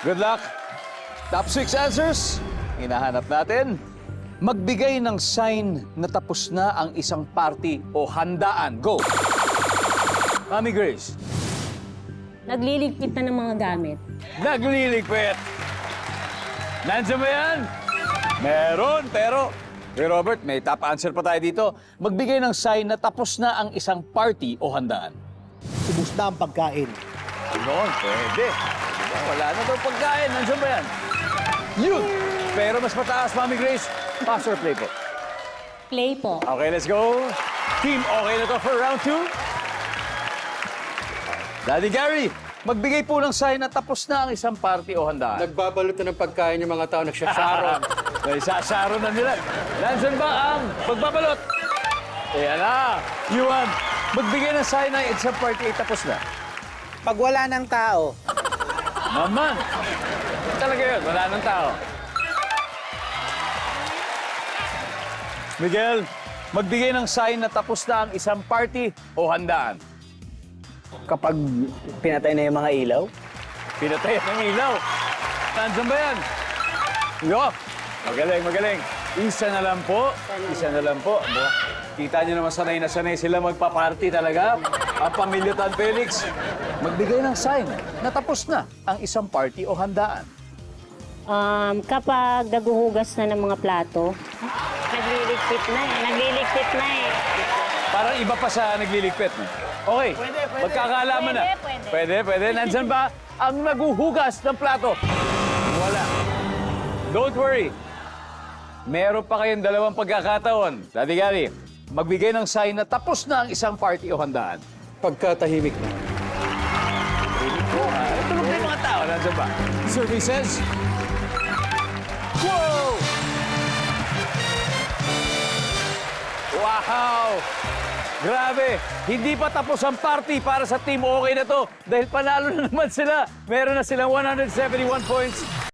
Good luck. Top 6 answers. Hinahanap natin. Magbigay ng sign na tapos na ang isang party o handaan. Go! Mami Grace. Nagliligpit na ng mga gamit. Nagliligpit. Nandiyan ba yan? Meron, pero... Robert, may top answer pa tayo dito. Magbigay ng sign na tapos na ang isang party o handaan. Ubus na ang pagkain. Yun, pwede. Diba, wala na daw pagkain. Nandiyan ba yan? Yun! Pero mas mataas, Mami Grace. Pass or play po? Play po. Okay, let's go. Team, okay na to for round 2. Daddy Gary, magbigay po ng sign na tapos na ang isang party o handaan. Nagbabalot na ng pagkain yung mga tao, nagsasarong. Naisasaro na nila. Nandiyan ba ang pagbabalot? Ayan na. Yuan, magbigay ng sign na isang party ay tapos na. Pag wala ng tao, Naman. Talaga yun, wala ng tao. Miguel, magbigay ng sign na tapos na ang isang party o handaan. kapag pinatay na yung mga ilaw, Pinatay ang ilaw. Nandiyan ba yan? Yo! Magaling, magaling. Isa na lang po. Isa na lang po. Aba, kita niyo naman sanay na sanay sila magpa-party talaga. Ang pamilya Tan Felix. Magbigay ng sign na tapos na ang isang party o handaan. Kapag naguhugas na ng mga plato, nagliligpit na eh. Nagliligpit na eh. Parang iba pa sa nagliligpit. No? Okay, magkakaalaman na. Pwede. Nandyan ba ang naguhugas ng plato? Wala. Don't worry. Meron pa kayong dalawang pagkakataon. Daddy Gary, magbigay ng sign na tapos na ang isang party o handaan. Pagkatahimik na. Tulog na yung mga tao. Nandyan ba? Services. Whoa! Wow! Grabe! Hindi pa tapos ang party para sa team. Okay na to. Dahil panalo na naman sila. Meron na silang 171 points.